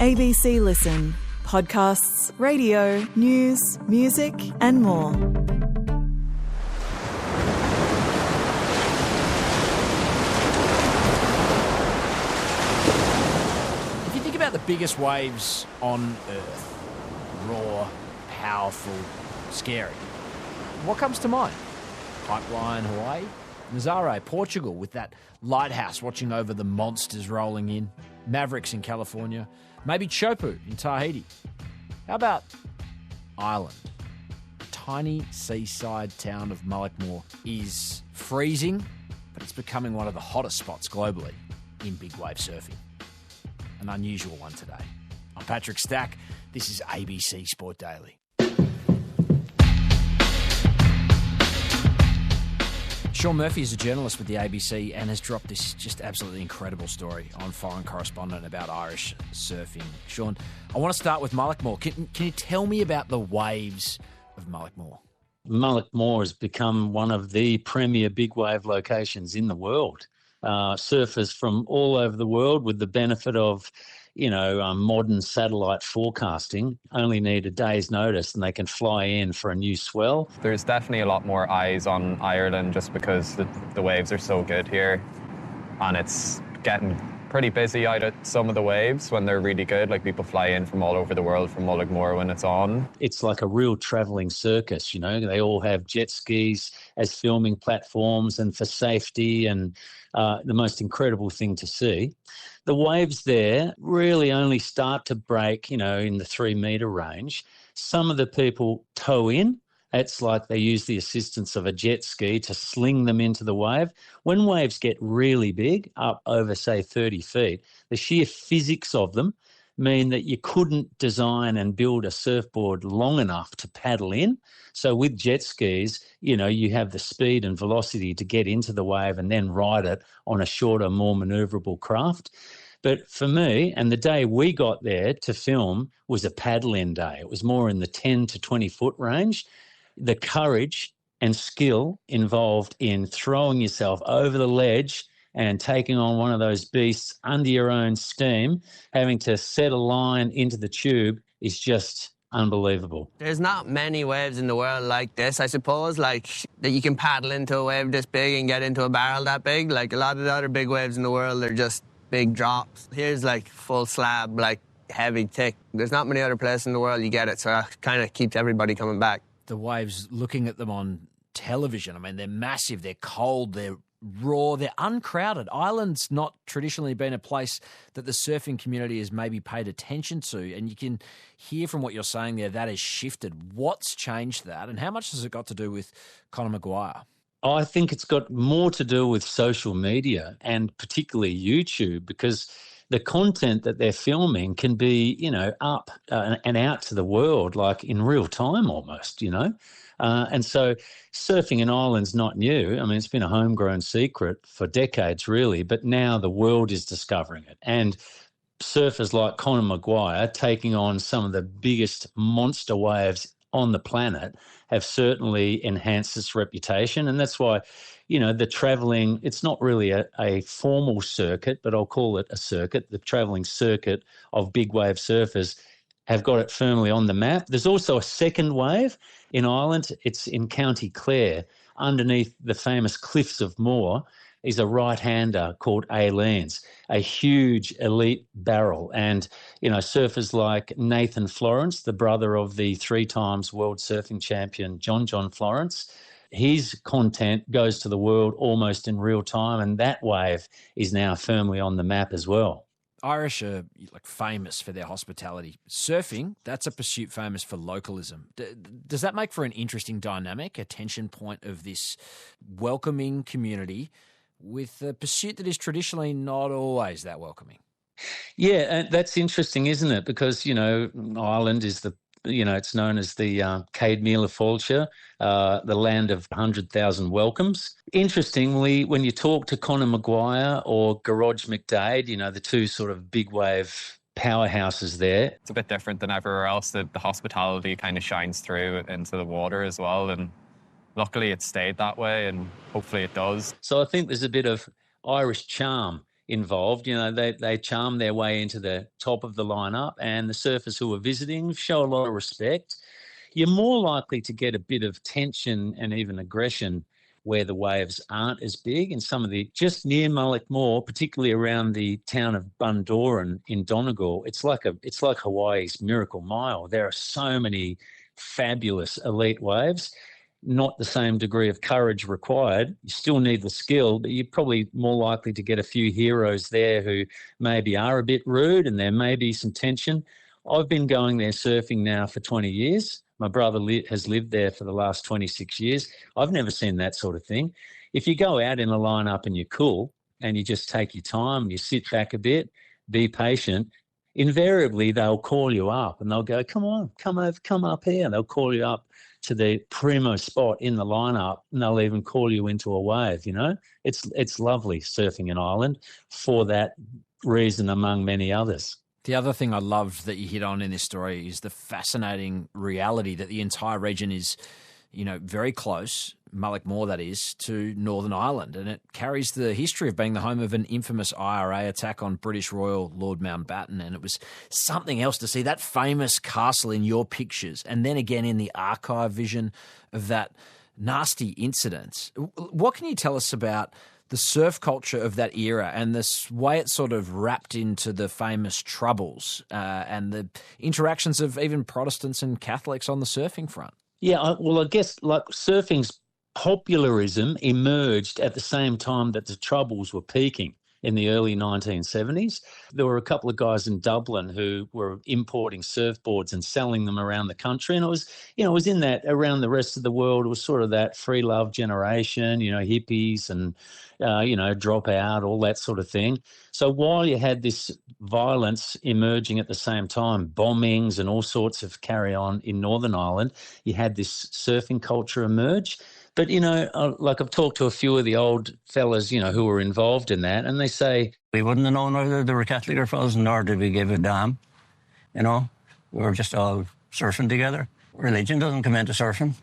ABC Listen. Podcasts, radio, news, music and more. If you think about the biggest waves on Earth, raw, powerful, scary, what comes to mind? Pipeline, Hawaii? Nazare, Portugal, with that lighthouse watching over the monsters rolling in. Mavericks in California. Maybe Teahupoo in Tahiti. How about Ireland? The tiny seaside town of Mullaghmore is freezing, but it's becoming one of the hottest spots globally in big wave surfing. An unusual one today. I'm Patrick Stack. This is ABC Sport Daily. Sean Murphy is a journalist with the ABC and has dropped this just absolutely incredible story on Foreign Correspondent about Irish surfing. Sean, I want to start with Mullaghmore. Can you tell me about the waves of Mullaghmore? Mullaghmore has become one of the premier big wave locations in the world. Surfers from all over the world, with the benefit of modern satellite forecasting, only need a day's notice and they can fly in for a new swell. There's definitely a lot more eyes on Ireland just because the waves are so good here, and it's getting pretty busy out at some of the waves when they're really good. Like, people fly in from all over the world from Mullaghmore when it's on. It's like a real travelling circus, They all have jet skis as filming platforms and for safety, and the most incredible thing to see. The waves there really only start to break, in the 3 metre range. Some of the people tow in. It's like they use the assistance of a jet ski to sling them into the wave. When waves get really big, up over, say, 30 feet, the sheer physics of them mean that you couldn't design and build a surfboard long enough to paddle in. So with jet skis, you have the speed and velocity to get into the wave and then ride it on a shorter, more manoeuvrable craft. But for me, and the day we got there to film was a paddle-in day. It was more in the 10 to 20 foot range. The courage and skill involved in throwing yourself over the ledge and taking on one of those beasts under your own steam, having to set a line into the tube, is just unbelievable. There's not many waves in the world like this, I suppose, like that you can paddle into a wave this big and get into a barrel that big. Like, a lot of the other big waves in the world are just big drops. Here's like full slab, like heavy, thick. There's not many other places in the world you get it, so that kind of keeps everybody coming back. The waves, looking at them on television, I mean, they're massive, they're cold, they're raw, they're uncrowded. Ireland's not traditionally been a place that the surfing community has maybe paid attention to, and you can hear from what you're saying there that has shifted. What's changed that, and how much has it got to do with Conor Maguire? I think it's got more to do with social media, and particularly YouTube, because the content that they're filming can be, up and out to the world, like in real time almost, And so surfing in Ireland's not new. I mean, it's been a homegrown secret for decades, really, but now the world is discovering it. And surfers like Conor Maguire, taking on some of the biggest monster waves on the planet, have certainly enhanced its reputation. And that's why, the travelling, it's not really a formal circuit, but I'll call it a circuit. The travelling circuit of big wave surfers have got it firmly on the map. There's also a second wave in Ireland. It's in County Clare, underneath the famous Cliffs of Moher, is a right-hander called Aileen's, a huge elite barrel. And, surfers like Nathan Florence, the brother of the 3 times world surfing champion John Florence, his content goes to the world almost in real time, and that wave is now firmly on the map as well. Irish are famous for their hospitality. Surfing, that's a pursuit famous for localism. Does that make for an interesting dynamic, a tension point of this welcoming community with a pursuit that is traditionally not always that welcoming? Yeah, and that's interesting, isn't it? Because, Ireland is it's known as the Céad Míle Fáilte, the land of 100,000 welcomes. Interestingly, when you talk to Conor Maguire or Garage McDade, the two sort of big wave powerhouses there. It's a bit different than everywhere else. The hospitality kind of shines through into the water as well, and luckily it stayed that way, and hopefully it does. So I think there's a bit of Irish charm involved. You know, they charm their way into the top of the lineup, and the surfers who are visiting show a lot of respect. You're more likely to get a bit of tension and even aggression where the waves aren't as big. And some of the, just near Mullaghmore, particularly around the town of Bundoran in Donegal, it's like Hawaii's Miracle Mile. There are so many fabulous elite waves, not the same degree of courage required. You still need the skill, but you're probably more likely to get a few heroes there who maybe are a bit rude, and there may be some tension. I've been going there surfing now for 20 years. My brother has lived there for the last 26 years. I've never seen that sort of thing. If you go out in a lineup and you're cool and you just take your time and you sit back a bit, be patient, invariably they'll call you up and they'll go, come on, come up here. And they'll call you up to the primo spot in the lineup, and they'll even call you into a wave, you know. It's lovely surfing in Ireland for that reason, among many others. The other thing I loved that you hit on in this story is the fascinating reality that the entire region is, you know, very close, Mullaghmore that is, to Northern Ireland. And it carries the history of being the home of an infamous IRA attack on British Royal Lord Mountbatten. And it was something else to see that famous castle in your pictures and then again in the archive vision of that nasty incident. What can you tell us about the surf culture of that era and this way it sort of wrapped into the famous Troubles and the interactions of even Protestants and Catholics on the surfing front? Yeah, well, I guess like surfing's popularism emerged at the same time that the Troubles were peaking in the early 1970s. There were a couple of guys in Dublin who were importing surfboards and selling them around the country. And it was in that around the rest of the world, it was sort of that free love generation, hippies and, drop out, all that sort of thing. So while you had this violence emerging at the same time, bombings and all sorts of carry on in Northern Ireland, you had this surfing culture emerge. But, like I've talked to a few of the old fellas, who were involved in that, and they say, we wouldn't have known whether they were Catholic or Protestant, nor did we give a damn. We were just all surfing together. Religion doesn't come into surfing.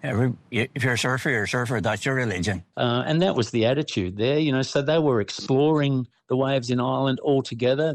If you're a surfer, that's your religion. And that was the attitude there, so they were exploring the waves in Ireland all together.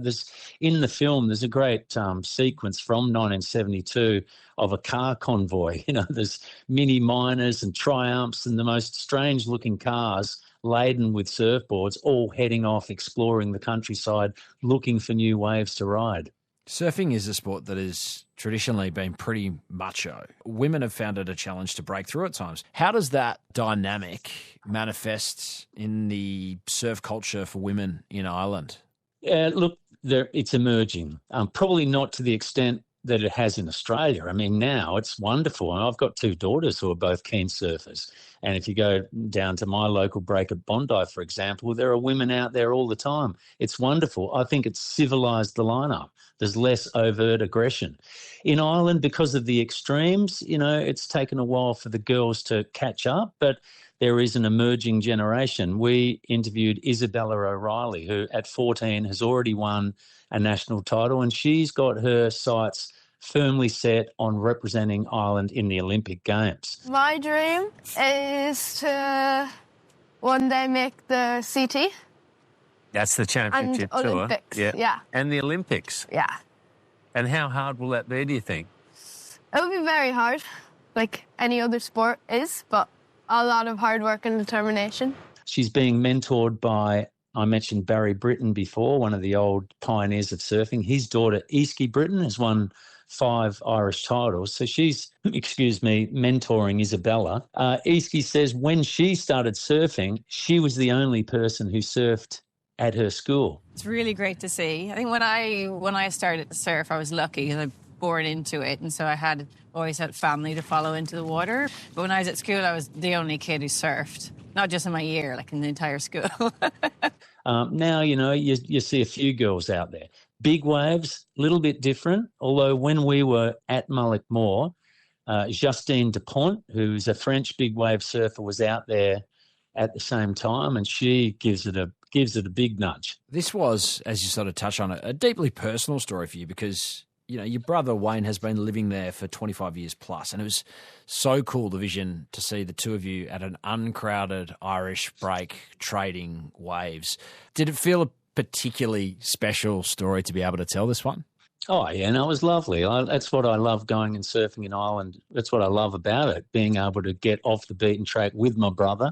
In the film, there's a great sequence from 1972 of a car convoy. There's mini miners and Triumphs and the most strange-looking cars laden with surfboards, all heading off, exploring the countryside, looking for new waves to ride. Surfing is a sport that has traditionally been pretty macho. Women have found it a challenge to break through at times. How does that dynamic manifest in the surf culture for women in Ireland? Look, it's emerging. Probably not to the extent that it has in Australia. I mean, now it's wonderful. And I've got two daughters who are both keen surfers. And if you go down to my local break at Bondi, for example, there are women out there all the time. It's wonderful. I think it's civilised the lineup. There's less overt aggression. In Ireland, because of the extremes, it's taken a while for the girls to catch up, but there is an emerging generation. We interviewed Isabella O'Reilly, who at 14 has already won a national title, and she's got her sights firmly set on representing Ireland in the Olympic Games. My dream is to one day make the CT. That's the championship and tour. Olympics, yeah. And the Olympics. Yeah. And how hard will that be, do you think? It will be very hard, like any other sport is, but a lot of hard work and determination. She's being mentored by, I mentioned Barry Britton before, one of the old pioneers of surfing. His daughter, Easky Britton, has won 5 Irish titles. So she's, mentoring Isabella. Easky says when she started surfing, she was the only person who surfed at her school. It's really great to see. I think when I started to surf, I was lucky because I was born into it, and so I always had family to follow into the water. But when I was at school, I was the only kid who surfed, not just in my year, like in the entire school. Now, you see a few girls out there. Big waves, a little bit different, although when we were at Mullaghmore, Justine Dupont, who's a French big wave surfer, was out there at the same time, and she gives it a big nudge. This was, as you sort of touch on it, a deeply personal story for you because you know, your brother Wayne has been living there for 25 years plus, and it was so cool, the vision to see the two of you at an uncrowded Irish break trading waves. Did it feel a particularly special story to be able to tell this one? Oh, yeah, no, it was lovely. That's what I love going and surfing in Ireland. That's what I love about it, being able to get off the beaten track with my brother,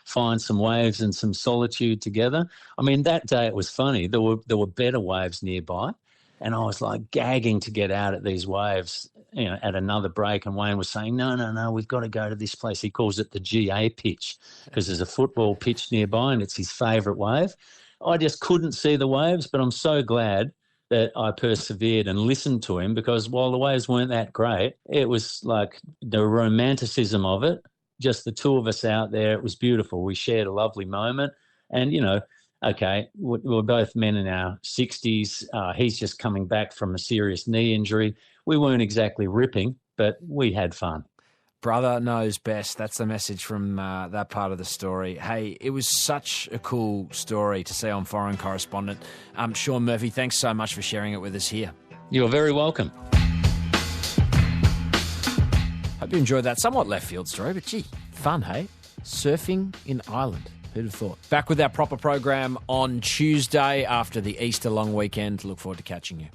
find some waves and some solitude together. I mean, that day it was funny. There were better waves nearby, and I was like gagging to get out at these waves, you know, at another break. And Wayne was saying, no, we've got to go to this place. He calls it the GA pitch because there's a football pitch nearby and it's his favourite wave. I just couldn't see the waves, but I'm so glad that I persevered and listened to him, because while the waves weren't that great, it was like the romanticism of it, just the two of us out there. It was beautiful. We shared a lovely moment. And, you know, okay, we're both men in our 60s. He's just coming back from a serious knee injury. We weren't exactly ripping, but we had fun. Brother knows best. That's the message from that part of the story. Hey, it was such a cool story to see on Foreign Correspondent. Sean Murphy, thanks so much for sharing it with us here. You're very welcome. Hope you enjoyed that somewhat left field story, but gee, fun, hey? Surfing in Ireland. Who'd have thought? Back with our proper program on Tuesday after the Easter long weekend. Look forward to catching you.